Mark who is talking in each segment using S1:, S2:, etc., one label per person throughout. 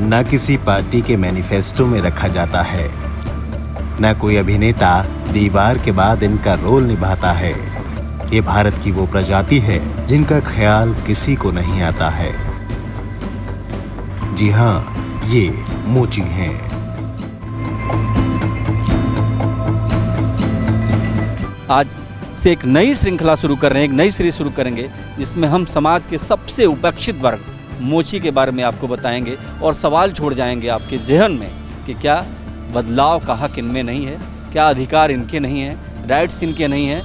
S1: न किसी पार्टी के मैनिफेस्टो में रखा जाता है, न कोई अभिनेता दीवार के बाद इनका रोल निभाता है। ये भारत की वो प्रजाति है जिनका ख्याल किसी को नहीं आता है। जी हाँ, ये मोची हैं।
S2: आज से एक नई श्रृंखला शुरू कर रहे हैं, एक नई सीरीज शुरू करेंगे जिसमें हम समाज के सबसे उपेक्षित वर्ग मोची के बारे में आपको बताएंगे और सवाल छोड़ जाएंगे आपके ज़हन में कि क्या बदलाव का हक इनमें नहीं है, क्या अधिकार इनके नहीं है, राइट्स इनके नहीं हैं।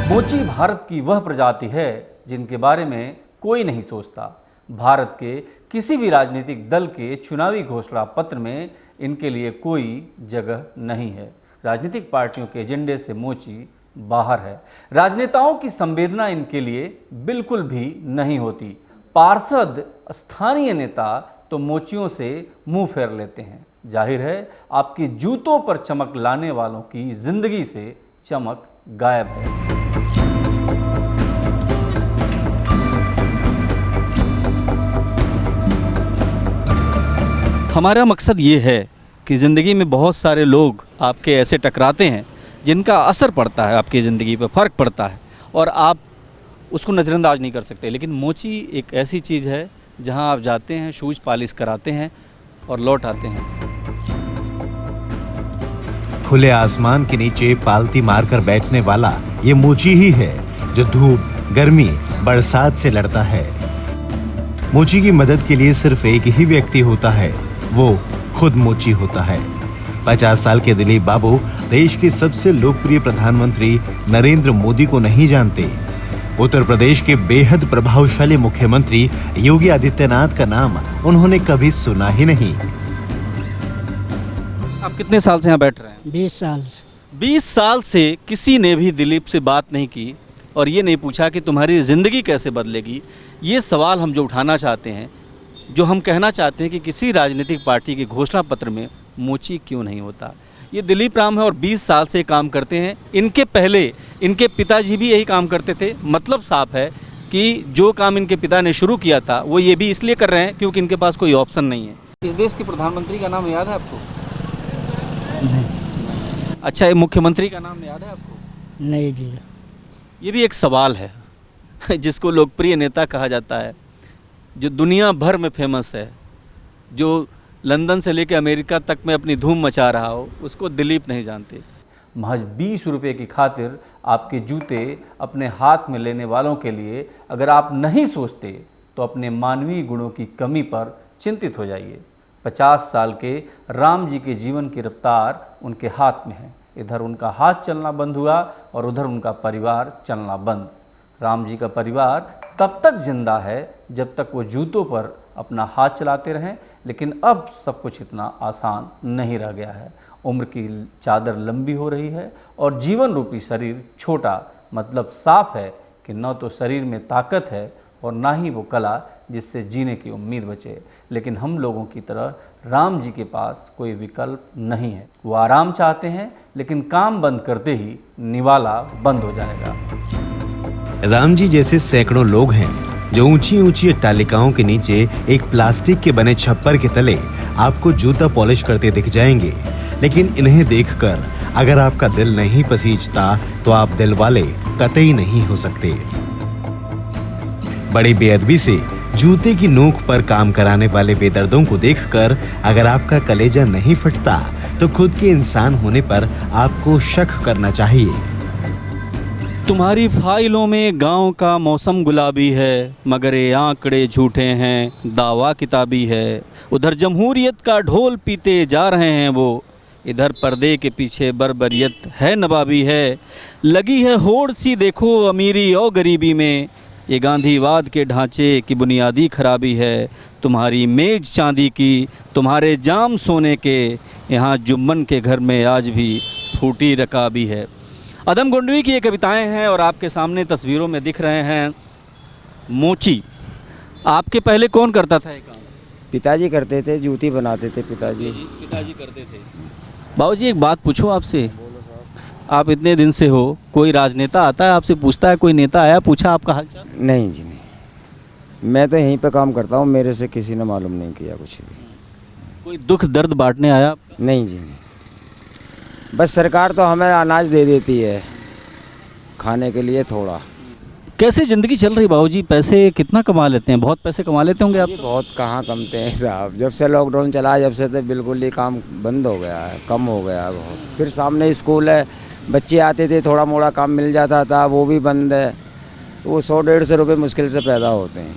S2: मोची भारत की वह प्रजाति है जिनके बारे में कोई नहीं सोचता। भारत के किसी भी राजनीतिक दल के चुनावी घोषणा पत्र में इनके लिए कोई जगह नहीं है। राजनीतिक पार्टियों के एजेंडे से मोची बाहर है। राजनेताओं की संवेदना इनके लिए बिल्कुल भी नहीं होती। पार्षद, स्थानीय नेता तो मोचियों से मुंह फेर लेते हैं। जाहिर है आपकी जूतों पर चमक लाने वालों की जिंदगी से चमक गायब है। हमारा मकसद ये है कि ज़िंदगी में बहुत सारे लोग आपके ऐसे टकराते हैं जिनका असर पड़ता है, आपकी ज़िंदगी पर फ़र्क पड़ता है और आप उसको नज़रअंदाज नहीं कर सकते। लेकिन मोची एक ऐसी चीज़ है जहां आप जाते हैं, शूज़ पॉलिश कराते हैं और लौट आते हैं।
S1: खुले आसमान के नीचे पालती मारकर बैठने वाला ये मोची ही है जो धूप, गर्मी, बरसात से लड़ता है। मोची की मदद के लिए सिर्फ एक ही व्यक्ति होता है, वो खुद मोची होता है। 50 साल के दिलीप बाबू देश के सबसे लोकप्रिय प्रधानमंत्री नरेंद्र मोदी को नहीं जानते। उत्तर प्रदेश के बेहद प्रभावशाली मुख्यमंत्री योगी आदित्यनाथ का नाम उन्होंने कभी सुना ही नहीं।
S2: आप कितने साल से यहाँ बैठ रहे हैं?
S3: 20 साल से।
S2: 20 साल से किसी ने भी दिलीप से बात नहीं की और ये नहीं पूछा कि तुम्हारी ज़िंदगी कैसे बदलेगी। ये सवाल हम जो उठाना चाहते हैं, जो हम कहना चाहते हैं कि किसी राजनीतिक पार्टी के घोषणा पत्र में मोची क्यों नहीं होता। ये दिलीप राम है और 20 साल से काम करते हैं। इनके पहले इनके पिताजी भी यही काम करते थे। मतलब साफ है कि जो काम इनके पिता ने शुरू किया था वो ये भी इसलिए कर रहे हैं क्योंकि इनके पास कोई ऑप्शन नहीं है। इस देश के प्रधानमंत्री का नाम याद है आपको?
S3: नहीं।
S2: अच्छा, ये मुख्यमंत्री का नाम याद है आपको?
S3: नहीं जी।
S2: ये भी एक सवाल है जिसको लोकप्रिय नेता कहा जाता है, जो दुनिया भर में फेमस है, जो लंदन से लेकर अमेरिका तक में अपनी धूम मचा रहा हो, उसको दिलीप नहीं जानते। महज 20 रुपये की खातिर आपके जूते अपने हाथ में लेने वालों के लिए अगर आप नहीं सोचते तो अपने मानवीय गुणों की कमी पर चिंतित हो जाइए। 50 साल के राम जी के जीवन की रफ्तार उनके हाथ में है। इधर उनका हाथ चलना बंद हुआ और उधर उनका परिवार चलना बंद। राम जी का परिवार तब तक जिंदा है जब तक वो जूतों पर अपना हाथ चलाते रहें, लेकिन अब सब कुछ इतना आसान नहीं रह गया है। उम्र की चादर लंबी हो रही है और जीवन रूपी शरीर छोटा। मतलब साफ है कि न तो शरीर में ताकत है और ना ही वो कला जिससे जीने की उम्मीद बचे। लेकिन हम लोगों की तरह राम जी के पास कोई विकल्प नहीं है। वो आराम चाहते हैं लेकिन काम बंद करते ही निवाला बंद हो जाएगा।
S1: राम जी जैसे सैकड़ों लोग हैं जो ऊंची ऊंची अट्टालिकाओं के नीचे एक प्लास्टिक के बने छप्पर के तले आपको जूता पॉलिश करते दिख जाएंगे। लेकिन इन्हें देखकर अगर आपका दिल नहीं पसीजता तो आप दिल वाले कतई नहीं हो सकते। बड़ी बेअदबी से जूते की नोक पर काम कराने वाले बेदर्दों को देखकर अगर आपका कलेजा नहीं फटता तो खुद के इंसान होने पर आपको शक करना चाहिए।
S2: तुम्हारी फाइलों में गांव का मौसम गुलाबी है, मगर ये आंकड़े झूठे हैं, दावा किताबी है। उधर जमहूरियत का ढोल पीते जा रहे हैं वो, इधर पर्दे के पीछे बर्बरियत है नवाबी है। लगी है होड़ सी देखो अमीरी और गरीबी में, ये गांधीवाद के ढांचे की बुनियादी खराबी है। तुम्हारी मेज चांदी की, तुम्हारे जाम सोने के, यहाँ जुम्मन के घर में आज भी फूटी रकाबी है। अदम गोंडवी की ये कविताएं हैं और आपके सामने तस्वीरों में दिख रहे हैं मोची। आपके पहले कौन करता था ये काम?
S4: पिताजी करते थे, जूती बनाते थे पिताजी।
S2: पिताजी करते थे। बाबूजी एक बात पूछो आपसे, आप इतने दिन से हो, कोई राजनेता आता है आपसे पूछता है, कोई नेता आया पूछा आपका हालचाल?
S4: नहीं जी नहीं, मैं तो यहीं पे काम करता हूँ, मेरे से किसी ने मालूम नहीं किया कुछ भी।
S2: कोई दुख दर्द बांटने आया आपका?
S4: नहीं जी नहीं, बस सरकार तो हमें अनाज दे देती है खाने के लिए थोड़ा।
S2: कैसे ज़िंदगी चल रही बाबूजी? पैसे कितना कमा लेते हैं? बहुत पैसे कमा लेते होंगे आप
S4: ये
S2: तो?
S4: बहुत कहाँ कमते हैं साहब, जब से लॉकडाउन चला जब से तो बिल्कुल ही काम बंद हो गया है, कम हो गया है बहुत। फिर सामने स्कूल है, बच्चे आते थे, थोड़ा मोड़ा काम मिल जाता था, वो भी बंद है। तो वो 100-150 रुपये मुश्किल से पैदा होते हैं,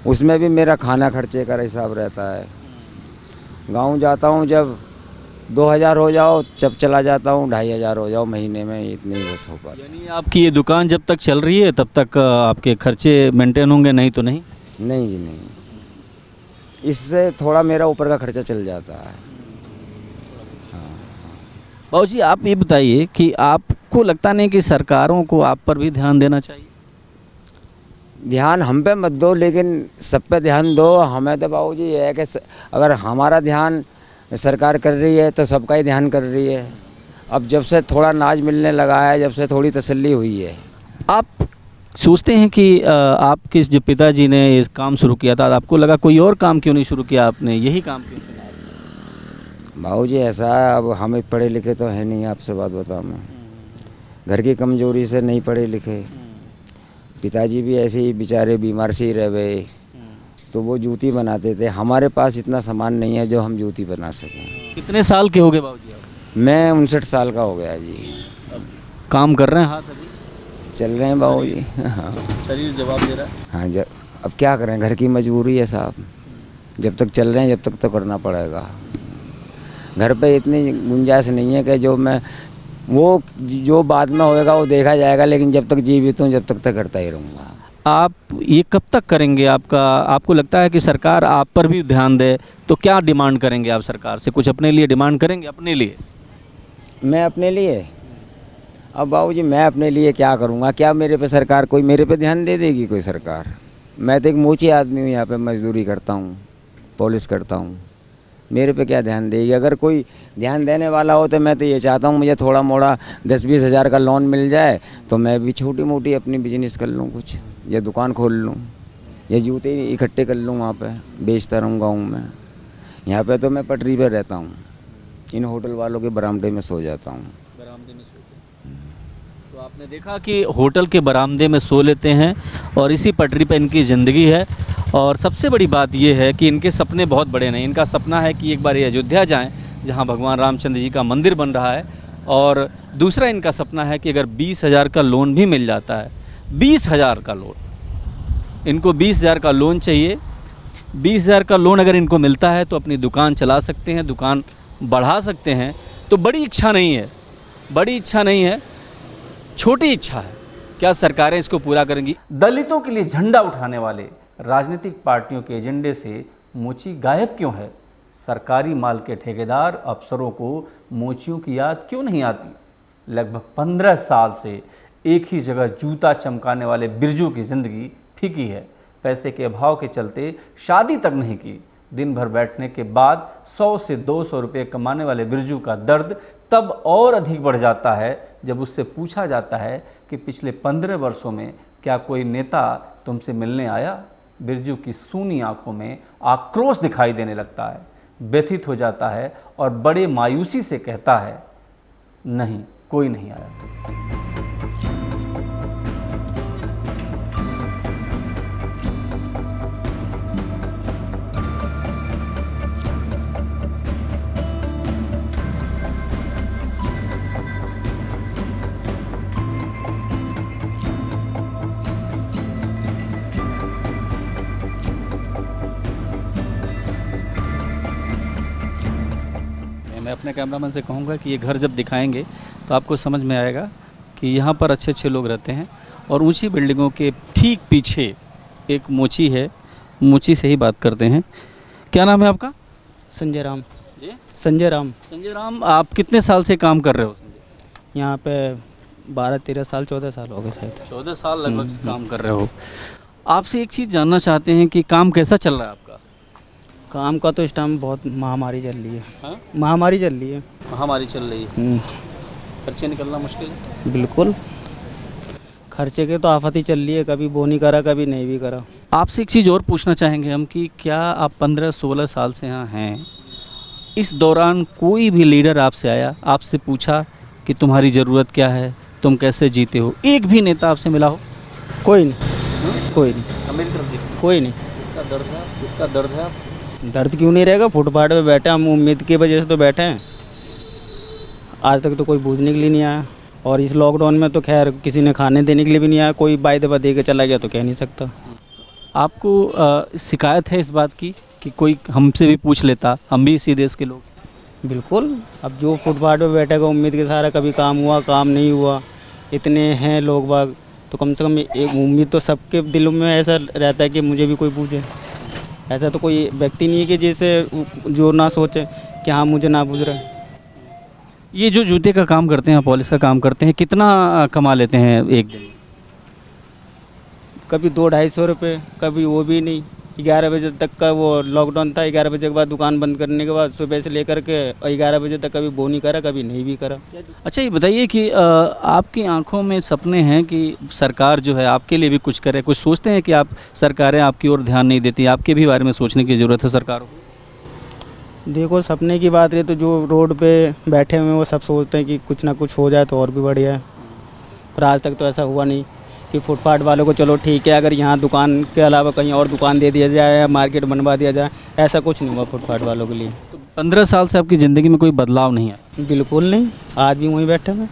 S4: उसमें भी मेरा खाना खर्चे का हिसाब रहता है। गांव जाता हूँ जब 2000 हो जाओ, जब चला जाता हूँ 2500 हो जाओ महीने में, इतनी ही बस हो पाता।
S2: यानी आपकी ये दुकान जब तक चल रही है तब तक आपके खर्चे मेंटेन होंगे, नहीं तो नहीं?
S4: नहीं जी नहीं, इससे थोड़ा मेरा ऊपर का खर्चा चल जाता है।
S2: बाबूजी आप ये बताइए कि आपको लगता नहीं कि सरकारों को आप पर भी ध्यान देना चाहिए?
S4: ध्यान हम पे मत दो, लेकिन सब पे ध्यान दो। हमें तो बाबूजी ये है कि अगर हमारा ध्यान सरकार कर रही है तो सबका ही ध्यान कर रही है। अब जब से थोड़ा अनाज मिलने लगा है, जब से थोड़ी तसल्ली हुई है।
S2: आप सोचते हैं कि आपके जो पिताजी ने इस काम शुरू किया था, आपको लगा कोई और काम क्यों नहीं शुरू किया आपने, यही काम क्यों चुना?
S4: बाबूजी ऐसा है, अब हम पढ़े लिखे तो है नहीं, आपसे बात बताऊँ मैं, घर की कमजोरी से नहीं पढ़े लिखे। पिताजी भी ऐसे ही बेचारे बीमार से ही रह गए, तो वो जूती बनाते थे। हमारे पास इतना सामान नहीं है जो हम जूती बना सकें।
S2: कितने साल के हो गए बाबूजी आप?
S4: मैं 59 साल का हो गया जी।
S2: काम कर रहे हैं हाथ अभी?
S4: चल रहे हैं बाबूजी। हाँ
S2: शरीर जवाब दे रहा है?
S4: हाँ, जब अब क्या करें, घर की मजबूरी है साहब, जब तक चल रहे हैं जब तक तो करना पड़ेगा। घर पे इतनी गुंजाइश नहीं है कि वो जो बाद में होएगा वो देखा जाएगा, लेकिन जब तक जीवित हूँ जब तक तो करता ही रहूँगा।
S2: आप ये कब तक करेंगे? आपको लगता है कि सरकार आप पर भी ध्यान दे, तो क्या डिमांड करेंगे आप सरकार से? कुछ अपने लिए डिमांड करेंगे? अपने लिए?
S4: मैं अपने लिए, अब बाबूजी मैं अपने लिए क्या करूँगा? क्या मेरे पे सरकार कोई मेरे पे ध्यान दे देगी कोई सरकार? मैं तो एक मोची आदमी हूँ, यहाँ पे मजदूरी करता हूँ, पॉलिश करता हूँ, मेरे पे क्या ध्यान देगी? अगर कोई ध्यान देने वाला हो तो मैं तो ये चाहता हूँ मुझे थोड़ा मोड़ा 10-20 हज़ार का लोन मिल जाए तो मैं भी छोटी मोटी अपनी बिजनेस कर लूँ, कुछ या दुकान खोल लूँ, या जूते इकट्ठे कर लूँ, वहाँ पे बेचता रहूँ गाँव में। यहाँ पे तो मैं पटरी पे रहता हूँ, इन होटल वालों के बरामदे में सो जाता हूँ।
S2: बरामदे में सोते हैं? तो आपने देखा कि होटल के बरामदे में सो लेते हैं और इसी पटरी पर इनकी ज़िंदगी है। और सबसे बड़ी बात यह है कि इनके सपने बहुत बड़े नहीं। इनका सपना है कि एक बार ये अयोध्या जाएं, जहां भगवान रामचंद्र जी का मंदिर बन रहा है। और दूसरा इनका सपना है कि अगर 20,000 का लोन भी मिल जाता है, 20,000 का लोन, इनको 20,000 का लोन चाहिए। 20,000 का लोन अगर इनको मिलता है तो अपनी दुकान चला सकते हैं, दुकान बढ़ा सकते हैं। तो बड़ी इच्छा नहीं है, बड़ी इच्छा नहीं है, छोटी इच्छा है। क्या सरकारें इसको पूरा करेंगी? दलितों के लिए झंडा उठाने वाले राजनीतिक पार्टियों के एजेंडे से मोची गायब क्यों है? सरकारी माल के ठेकेदार अफसरों को मोचियों की याद क्यों नहीं आती? लगभग 15 साल से एक ही जगह जूता चमकाने वाले बिरजू की ज़िंदगी फीकी है। पैसे के अभाव के चलते शादी तक नहीं की। दिन भर बैठने के बाद 100 से 200 रुपये कमाने वाले बिरजू का दर्द तब और अधिक बढ़ जाता है जब उससे पूछा जाता है कि पिछले 15 वर्षों में क्या कोई नेता तुमसे मिलने आया? बिरजू की सूनी आंखों में आक्रोश दिखाई देने लगता है, व्यथित हो जाता है और बड़े मायूसी से कहता है, नहीं, कोई नहीं आया। मैं अपने कैमरामैन से कहूँगा कि ये घर जब दिखाएंगे तो आपको समझ में आएगा कि यहाँ पर अच्छे अच्छे लोग रहते हैं। और ऊंची बिल्डिंगों के ठीक पीछे एक मोची है, मोची से ही बात करते हैं। क्या नाम है आपका?
S3: संजय राम।
S2: जी,
S3: संजय राम।
S2: संजय राम, आप कितने साल से काम कर रहे हो?
S3: यहाँ पे 12-13 साल 14 साल हो गए शायद।
S2: 14 साल लगभग काम कर रहे हो। आपसे एक चीज़ जानना चाहते हैं कि काम कैसा चल रहा है आपका?
S3: काम का तो इस टाइम बहुत महामारी चल रही है।
S2: हाँ?
S3: महामारी चल रही है।
S2: महामारी चल रही है, खर्चे निकलना मुश्किल है।
S3: बिल्कुल, खर्चे के तो आफत ही चल रही है, कभी वो नहीं करा कभी नहीं भी करा।
S2: आपसे एक चीज़ और पूछना चाहेंगे हम कि क्या आप 15-16 साल से यहाँ हैं, इस दौरान कोई भी लीडर आपसे आया, आपसे पूछा कि तुम्हारी ज़रूरत क्या है, तुम कैसे जीते हो? एक भी नेता आपसे मिला हो?
S3: कोई नहीं, कोई नहीं,
S2: मेरी तरफ देखो,
S3: कोई नहीं।
S2: इसका दर्द है।
S3: दर्द क्यों नहीं रहेगा? फुटपाथ पे बैठे हम, उम्मीद की वजह से तो बैठे हैं। आज तक तो कोई पूछने के लिए नहीं आया, और इस लॉकडाउन में तो खैर किसी ने खाने देने के लिए भी नहीं आया। कोई बाय दबा दे के चला गया तो कह नहीं सकता।
S2: आपको शिकायत है इस बात की कि कोई हमसे भी पूछ लेता, हम भी इसी देश के लोग?
S3: बिल्कुल, अब जो फुटपाथ पे बैठेगा उम्मीद के सहारा, कभी काम हुआ काम नहीं हुआ, इतने हैं लोग बाग, तो कम से कम एक उम्मीद तो सबके दिलों में ऐसा रहता है कि मुझे भी कोई पूछे। ऐसा तो कोई व्यक्ति नहीं है कि जैसे जो ना सोचे कि हाँ मुझे ना पूछ रहा है।
S2: ये जो जूते का काम करते हैं, पॉलिश का काम करते हैं, कितना कमा लेते हैं एक दिन?
S3: कभी 200-250 रुपये, कभी वो भी नहीं। 11 बजे तक का वो लॉकडाउन था, 11 बजे के बाद दुकान बंद करने के बाद सुबह से लेकर के 11 बजे तक कभी वो नहीं करा कभी नहीं भी करा।
S2: अच्छा, ये बताइए कि आपकी आंखों में सपने हैं कि सरकार जो है आपके लिए भी कुछ करे? कुछ सोचते हैं कि आप सरकारें आपकी ओर ध्यान नहीं देती, आपके भी बारे में सोचने की ज़रूरत है सरकार को?
S3: देखो, सपने की बात रही तो जो रोड पे बैठे हुए हैं वो सब सोचते हैं कि कुछ ना कुछ हो जाए तो और भी बढ़िया है, पर आज तक तो ऐसा हुआ नहीं कि फुटपाथ वालों को चलो ठीक है, अगर यहाँ दुकान के अलावा कहीं और दुकान दे दिया जाए या मार्केट बनवा दिया जाए, ऐसा कुछ नहीं हुआ फुटपाथ वालों के लिए।
S2: तो 15 साल से आपकी ज़िंदगी में कोई बदलाव नहीं है?
S3: बिल्कुल नहीं, आज भी वहीं बैठे हुए।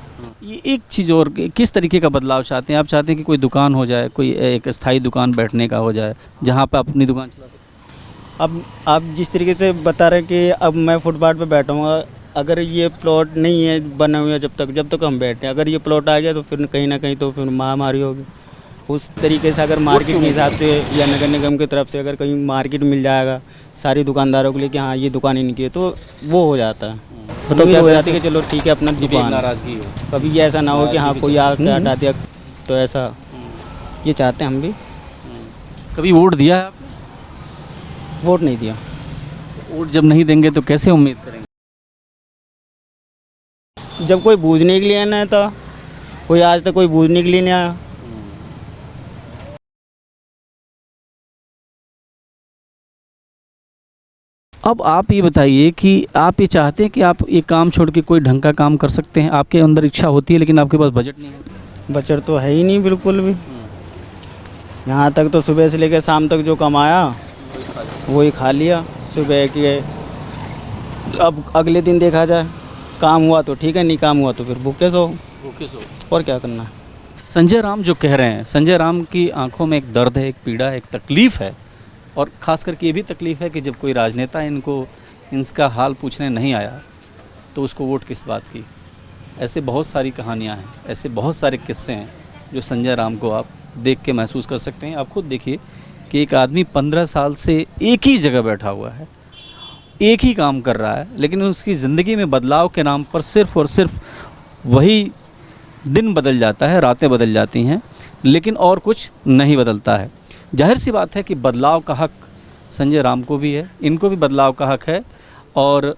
S2: ये एक चीज़ और, किस तरीके का बदलाव चाहते हैं आप? चाहते हैं कि कोई दुकान हो जाए, कोई एक स्थायी दुकान बैठने का हो जाए जहाँ पर अपनी दुकान चला सकते?
S3: अब आप जिस तरीके से बता रहे हैं कि अब मैं फुटपाथ पे बैठूँगा, अगर ये प्लॉट नहीं है बना हुआ जब तक हम बैठे हैं, अगर ये प्लॉट आ गया तो फिर कहीं ना कहीं तो फिर महामारी होगी। उस तरीके से अगर मार्केट के हिसाब से या नगर निगम की तरफ से अगर कहीं मार्केट मिल जाएगा सारी दुकानदारों के लिए कि हाँ ये दुकान इनकी है, तो वो हो जाता है। तो क्या हो जाती है कि चलो ठीक है अपना दुकान,
S2: नाराज़गी हो,
S3: कभी ये ऐसा ना हो कि हाँ कोई आके हटा दिया, तो ऐसा ये चाहते हैं हम भी।
S2: कभी वोट दिया है आपने?
S3: वोट नहीं दिया।
S2: वोट जब नहीं देंगे तो कैसे उम्मीद करेंगे?
S3: जब कोई बूझने के लिए ना था, कोई आज तक कोई बूझने के लिए नहीं आया।
S2: अब आप ये बताइए कि आप ये चाहते हैं कि आप ये काम छोड़ के कोई ढंग का काम कर सकते हैं, आपके अंदर इच्छा होती है लेकिन आपके पास बजट नहीं है?
S3: बजट तो है ही नहीं बिल्कुल भी। यहाँ तक तो सुबह से लेकर शाम तक जो कमाया वही खा लिया सुबह के। अब अगले दिन देखा जाए, काम हुआ तो ठीक है, नहीं काम हुआ तो फिर भूखे सो। और क्या करना है।
S2: संजय राम जो कह रहे हैं, संजय राम की आंखों में एक दर्द है, एक पीड़ा है, एक तकलीफ़ है, और ख़ास करके ये भी तकलीफ़ है कि जब कोई राजनेता इनका हाल पूछने नहीं आया तो उसको वोट किस बात की। ऐसे बहुत सारी कहानियाँ हैं, ऐसे बहुत सारे किस्से हैं जो संजय राम को आप देख के महसूस कर सकते हैं। आप खुद देखिए कि एक आदमी 15 साल से एक ही जगह बैठा हुआ है, एक ही काम कर रहा है, लेकिन उसकी ज़िंदगी में बदलाव के नाम पर सिर्फ़ और सिर्फ वही दिन बदल जाता है, रातें बदल जाती हैं, लेकिन और कुछ नहीं बदलता है। जाहिर सी बात है कि बदलाव का हक संजय राम को भी है, इनको भी बदलाव का हक है और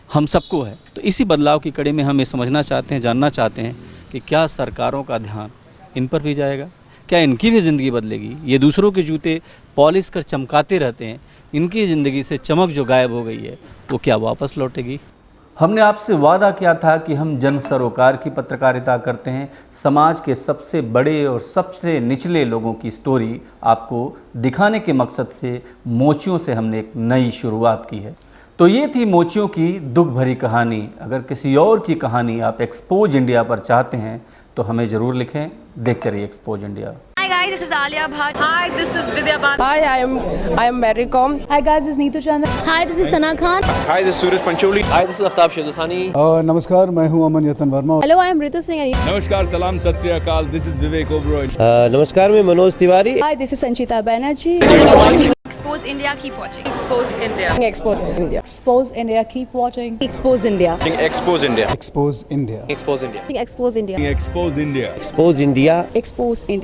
S2: हम सबको है। तो इसी बदलाव की कड़ी में हम ये समझना चाहते हैं, जानना चाहते हैं कि क्या सरकारों का ध्यान इन पर भी जाएगा, क्या इनकी भी ज़िंदगी बदलेगी? ये दूसरों के जूते पॉलिश कर चमकाते रहते हैं, इनकी ज़िंदगी से चमक जो गायब हो गई है वो क्या वापस लौटेगी? हमने आपसे वादा किया था कि हम जन सरोकार की पत्रकारिता करते हैं, समाज के सबसे बड़े और सबसे निचले लोगों की स्टोरी आपको दिखाने के मकसद से मोचियों से हमने एक नई शुरुआत की है। तो ये थी मोचियों की दुख भरी कहानी। अगर किसी और की कहानी आप एक्सपोज इंडिया पर चाहते हैं तो हमें ज़रूर लिखें। देखते रहिए expose India.
S5: Hi guys, this is Alia Bhatt.
S6: Hi, this is Vidya Bhatt.
S7: Hi, I am Mary Com.
S8: Hi guys, this is Neetu Chandra.
S5: Hi, this is Sana Khan.
S9: Hi, this is Suraj Pancholi.
S10: Hi, this is Aftab Shivdasani.
S11: नमस्कार, मैं हूं अमन यतन Verma.
S8: Hello, I am Ritu Singh.
S9: नमस्कार, सलाम, सत श्री अकाल. This is Vivek Oberoi.
S10: नमस्कार, मैं Manoj Tiwari.
S8: Hi, this is Sanchita Banerjee.
S5: Expose India, keep watching.
S6: Expose India.
S7: Export India.
S8: Expose India, keep watching. Expose India.
S9: Expose India.
S11: Expose India.
S10: Expose India.
S8: Expose India.
S9: Expose India.
S10: Expose India.
S8: Expose India.